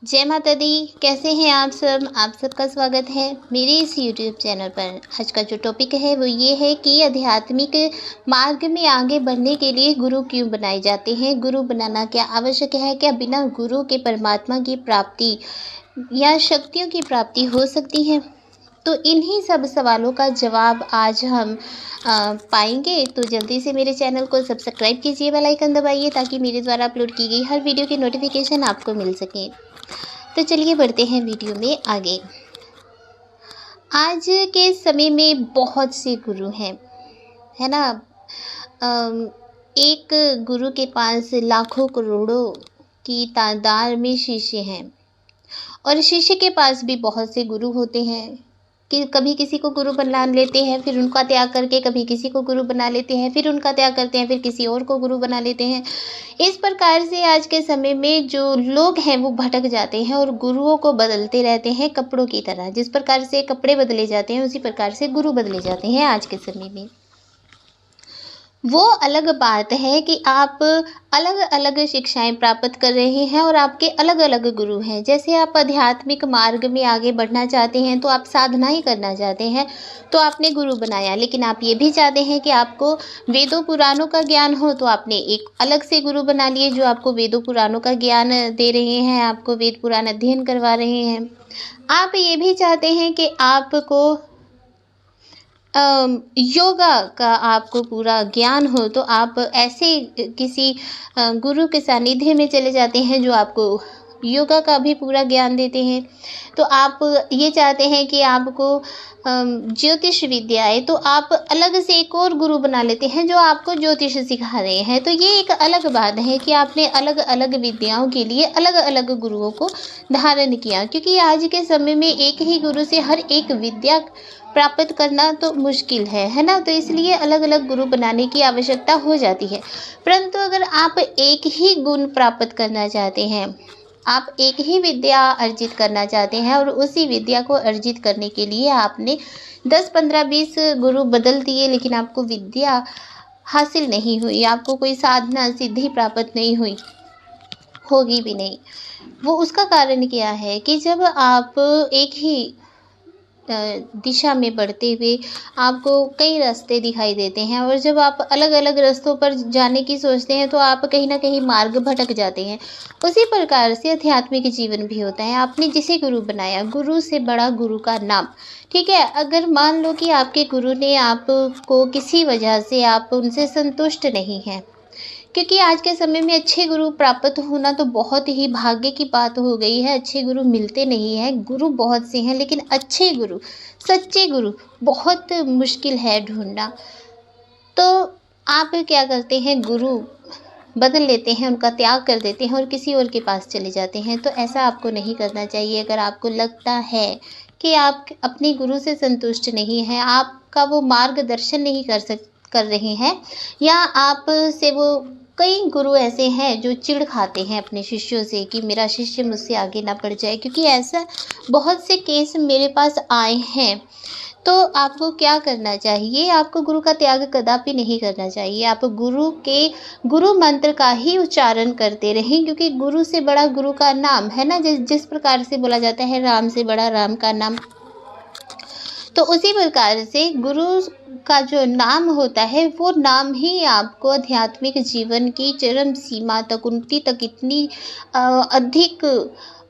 जय माता दी। कैसे हैं आप सब? आप सबका स्वागत है मेरे इस यूट्यूब चैनल पर। आज का जो टॉपिक है वो ये है कि आध्यात्मिक मार्ग में आगे बढ़ने के लिए गुरु क्यों बनाए जाते हैं, गुरु बनाना क्या आवश्यक है, क्या बिना गुरु के परमात्मा की प्राप्ति या शक्तियों की प्राप्ति हो सकती है। तो इन्हीं सब सवालों का जवाब आज हम पाएंगे। तो जल्दी से मेरे चैनल को सब्सक्राइब कीजिए, बेल आइकन दबाइए ताकि मेरे द्वारा अपलोड की गई हर वीडियो की नोटिफिकेशन आपको मिल सके। तो चलिए बढ़ते हैं वीडियो में आगे। आज के समय में बहुत से गुरु हैं, है ना। एक गुरु के पास लाखों करोड़ों की तादाद में शिष्य हैं और शिष्य के पास भी बहुत से गुरु होते हैं कि कभी किसी को गुरु बना लेते हैं, फिर उनका त्याग करके कभी किसी को गुरु बना लेते हैं, फिर उनका त्याग करते हैं, फिर किसी और को गुरु बना लेते हैं। इस प्रकार से आज के समय में जो लोग हैं वो भटक जाते हैं और गुरुओं को बदलते रहते हैं कपड़ों की तरह। जिस प्रकार से कपड़े बदले जाते हैं उसी प्रकार से गुरु बदले जाते हैं आज के समय में। वो अलग बात है कि आप अलग अलग शिक्षाएं प्राप्त कर रहे हैं और आपके अलग अलग गुरु हैं। जैसे आप आध्यात्मिक मार्ग में आगे बढ़ना चाहते हैं तो आप साधना ही करना चाहते हैं तो आपने गुरु बनाया, लेकिन आप ये भी चाहते हैं कि आपको वेदों पुराणों का ज्ञान हो तो आपने एक अलग से गुरु बना लिए जो आपको वेदों पुराणों का ज्ञान दे रहे हैं, आपको वेद पुराण अध्ययन करवा रहे हैं। आप ये भी चाहते हैं कि आपको योगा का आपको पूरा ज्ञान हो तो आप ऐसे किसी गुरु के सानिध्य में चले जाते हैं जो आपको योगा का भी पूरा ज्ञान देते हैं। तो आप ये चाहते हैं कि आपको ज्योतिष विद्या है तो आप अलग से एक और गुरु बना लेते हैं जो आपको ज्योतिष सिखा रहे हैं। तो ये एक अलग बात है कि आपने अलग अलग विद्याओं के लिए अलग अलग गुरुओं को धारण किया, क्योंकि आज के समय में एक ही गुरु से हर एक विद्या प्राप्त करना तो मुश्किल है ना। तो इसलिए अलग अलग गुरु बनाने की आवश्यकता हो जाती है। परंतु अगर आप एक ही गुण प्राप्त करना चाहते हैं, आप एक ही विद्या अर्जित करना चाहते हैं और उसी विद्या को अर्जित करने के लिए आपने 10, 15, 20 गुरु बदल दिए लेकिन आपको विद्या हासिल नहीं हुई, आपको कोई साधना सिद्धि प्राप्त नहीं हुई, होगी भी नहीं। वो उसका कारण क्या है कि जब आप एक ही दिशा में बढ़ते हुए आपको कई रास्ते दिखाई देते हैं और जब आप अलग अलग रास्तों पर जाने की सोचते हैं तो आप कहीं ना कहीं मार्ग भटक जाते हैं। उसी प्रकार से आध्यात्मिक जीवन भी होता है। आपने जिसे गुरु बनाया, गुरु से बड़ा गुरु का नाम, ठीक है। अगर मान लो कि आपके गुरु ने आपको किसी वजह से आप उनसे संतुष्ट नहीं हैं, क्योंकि आज के समय में अच्छे गुरु प्राप्त होना तो बहुत ही भाग्य की बात हो गई है। अच्छे गुरु मिलते नहीं हैं, गुरु बहुत से हैं लेकिन अच्छे गुरु, सच्चे गुरु बहुत मुश्किल है ढूंढना। तो आप क्या करते हैं, गुरु बदल लेते हैं, उनका त्याग कर देते हैं और किसी और के पास चले जाते हैं। तो ऐसा आपको नहीं करना चाहिए। अगर आपको लगता है कि आप अपने गुरु से संतुष्ट नहीं हैं, आपका वो मार्गदर्शन नहीं कर रहे हैं, या आप से वो कई गुरु ऐसे हैं जो चिढ़ खाते हैं अपने शिष्यों से कि मेरा शिष्य मुझसे आगे ना बढ़ जाए, क्योंकि ऐसा बहुत से केस मेरे पास आए हैं। तो आपको क्या करना चाहिए, आपको गुरु का त्याग कदापि नहीं करना चाहिए। आप गुरु मंत्र का ही उच्चारण करते रहें, क्योंकि गुरु से बड़ा गुरु का नाम है ना। जिस प्रकार से बोला जाता है राम से बड़ा राम का नाम, तो उसी प्रकार से गुरु का जो नाम होता है वो नाम ही आपको आध्यात्मिक जीवन की चरम सीमा तक, उन्नति तक, इतनी अधिक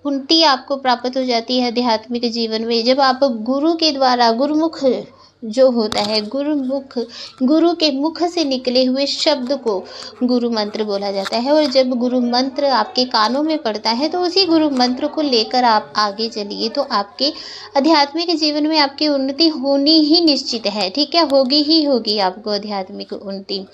उन्नति आपको प्राप्त हो जाती है आध्यात्मिक जीवन में जब आप गुरु के द्वारा, गुरुमुख जो होता है, गुरु के मुख से निकले हुए शब्द को गुरु मंत्र बोला जाता है। और जब गुरु मंत्र आपके कानों में पड़ता है तो उसी गुरु मंत्र को लेकर आप आगे चलिए, तो आपके आध्यात्मिक जीवन में आपकी उन्नति होनी ही निश्चित है, ठीक है। होगी ही होगी आपको आध्यात्मिक उन्नति।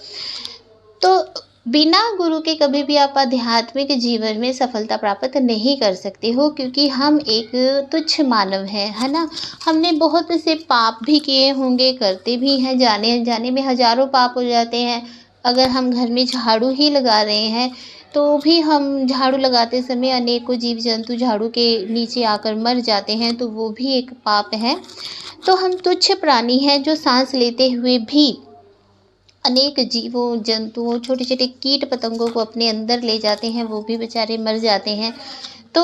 तो बिना गुरु के कभी भी आप आध्यात्मिक जीवन में सफलता प्राप्त नहीं कर सकते हो, क्योंकि हम एक तुच्छ मानव हैं, है ना। हमने बहुत से पाप भी किए होंगे, करते भी हैं, जाने अनजाने में हजारों पाप हो जाते हैं। अगर हम घर में झाड़ू ही लगा रहे हैं तो भी हम झाड़ू लगाते समय अनेकों जीव जंतु झाड़ू के नीचे आकर मर जाते हैं, तो वो भी एक पाप है। तो हम तुच्छ प्राणी हैं जो सांस लेते हुए भी अनेक जीवों, जंतुओं, छोटे छोटे कीट पतंगों को अपने अंदर ले जाते हैं, वो भी बेचारे मर जाते हैं। तो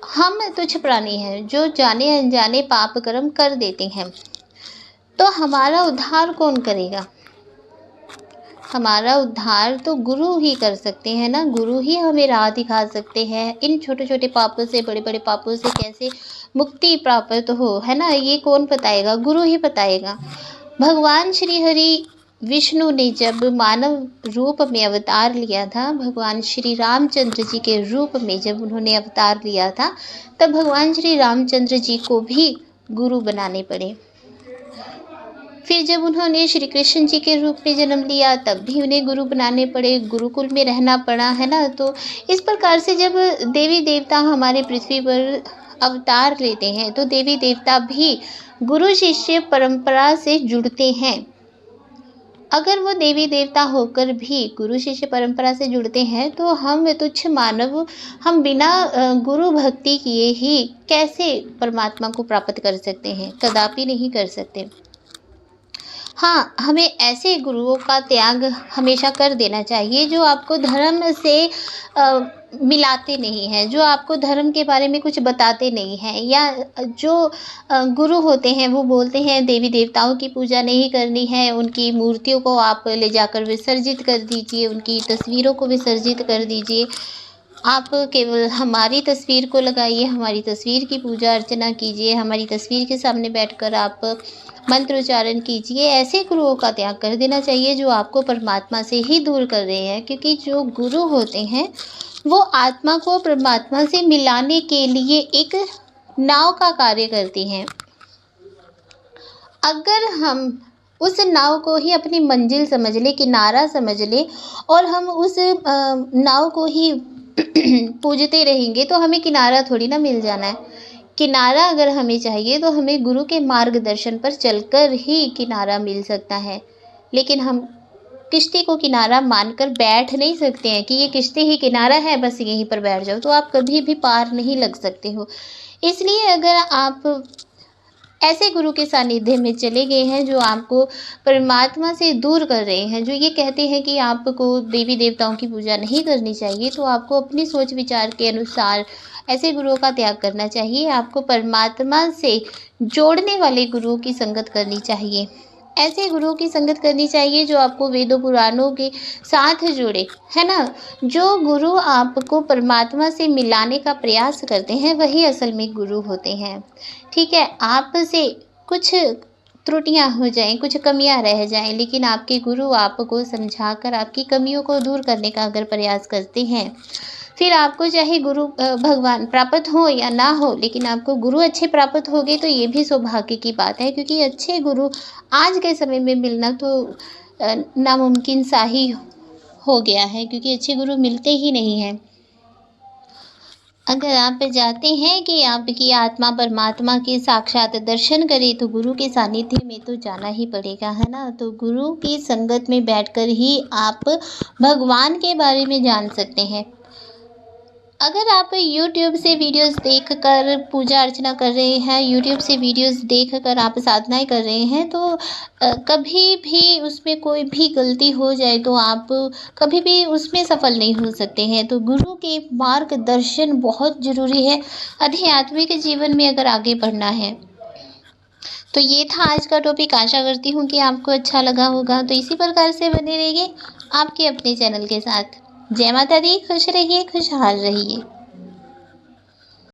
हम तुच्छ प्राणी हैं जो जाने अनजाने पाप कर्म कर देते हैं, तो हमारा उद्धार कौन करेगा? हमारा उद्धार तो गुरु ही कर सकते हैं ना, गुरु ही हमें राह दिखा सकते हैं। इन छोटे छोटे पापों से, बड़े बड़े पापों से कैसे मुक्ति प्राप्त हो, है ना, ये कौन बताएगा? गुरु ही बताएगा। भगवान श्री हरि विष्णु ने जब मानव रूप में अवतार लिया था, भगवान श्री रामचंद्र जी के रूप में जब उन्होंने अवतार लिया था, तब भगवान श्री रामचंद्र जी को भी गुरु बनाने पड़े। फिर जब उन्होंने श्री कृष्ण जी के रूप में जन्म लिया, तब भी उन्हें गुरु बनाने पड़े, गुरुकुल में रहना पड़ा, है ना। तो इस प्रकार से जब देवी देवता हमारे पृथ्वी पर अवतार लेते हैं, तो देवी देवता भी गुरु शिष्य परंपरा से जुड़ते हैं। अगर वो देवी देवता होकर भी गुरु शिष्य परंपरा से जुड़ते हैं, तो हम तुच्छ मानव, हम बिना गुरु भक्ति किए ही कैसे परमात्मा को प्राप्त कर सकते हैं? कदापि नहीं कर सकते। हाँ, हमें ऐसे गुरुओं का त्याग हमेशा कर देना चाहिए जो आपको धर्म से मिलाते नहीं हैं, जो आपको धर्म के बारे में कुछ बताते नहीं हैं, या जो गुरु होते हैं वो बोलते हैं देवी देवताओं की पूजा नहीं करनी है, उनकी मूर्तियों को आप ले जाकर विसर्जित कर दीजिए, उनकी तस्वीरों को विसर्जित कर दीजिए, आप केवल हमारी तस्वीर को लगाइए, हमारी तस्वीर की पूजा अर्चना कीजिए, हमारी तस्वीर के सामने बैठकर आप मंत्र उच्चारण कीजिए। ऐसे गुरुओं का त्याग कर देना चाहिए जो आपको परमात्मा से ही दूर कर रहे हैं, क्योंकि जो गुरु होते हैं वो आत्मा को परमात्मा से मिलाने के लिए एक नाव का कार्य करती हैं। अगर हम उस नाव को ही अपनी मंजिल समझ ले, किनारा समझ ले, और हम उस नाव को ही पूजते रहेंगे, तो हमें किनारा थोड़ी ना मिल जाना है। किनारा अगर हमें चाहिए तो हमें गुरु के मार्गदर्शन पर चलकर ही किनारा मिल सकता है। लेकिन हम किश्ती को किनारा मानकर बैठ नहीं सकते हैं कि ये किश्ती ही किनारा है, बस यहीं पर बैठ जाओ, तो आप कभी भी पार नहीं लग सकते हो। इसलिए अगर आप ऐसे गुरु के सानिध्य में चले गए हैं जो आपको परमात्मा से दूर कर रहे हैं, जो ये कहते हैं कि आपको देवी देवताओं की पूजा नहीं करनी चाहिए, तो आपको अपनी सोच विचार के अनुसार ऐसे गुरुओं का त्याग करना चाहिए। आपको परमात्मा से जोड़ने वाले गुरुओं की संगत करनी चाहिए। ऐसे गुरुओं की संगत करनी चाहिए जो आपको वेदों पुराणों के साथ जोड़े, है ना। जो गुरु आपको परमात्मा से मिलाने का प्रयास करते हैं वही असल में गुरु होते हैं। ठीक है, आपसे कुछ त्रुटियां हो जाएं, कुछ कमियां रह जाएं, लेकिन आपके गुरु आपको समझाकर आपकी कमियों को दूर करने का अगर प्रयास करते हैं, फिर आपको चाहे गुरु भगवान प्राप्त हो या ना हो, लेकिन आपको गुरु अच्छे प्राप्त हो गए तो ये भी सौभाग्य की बात है, क्योंकि अच्छे गुरु आज के समय में मिलना तो नामुमकिन सा ही हो गया है, क्योंकि अच्छे गुरु मिलते ही नहीं हैं। अगर आप चाहते हैं कि आपकी आत्मा परमात्मा के साक्षात दर्शन करे, तो गुरु के सानिध्य में तो जाना ही पड़ेगा, है ना। तो गुरु की संगत में बैठकर ही आप भगवान के बारे में जान सकते हैं। अगर आप YouTube से वीडियोस देखकर पूजा अर्चना कर रहे हैं, YouTube से वीडियोस देखकर आप साधनाएं कर रहे हैं, तो कभी भी उसमें कोई भी गलती हो जाए तो आप कभी भी उसमें सफल नहीं हो सकते हैं। तो गुरु के मार्गदर्शन बहुत ज़रूरी है आध्यात्मिक जीवन में अगर आगे बढ़ना है। तो ये था आज का टॉपिक। आशा करती हूँ कि आपको अच्छा लगा होगा। तो इसी प्रकार से बने रहिए आपके अपने चैनल के साथ। जय माता दी। खुश रहिए, खुशहाल रहिए।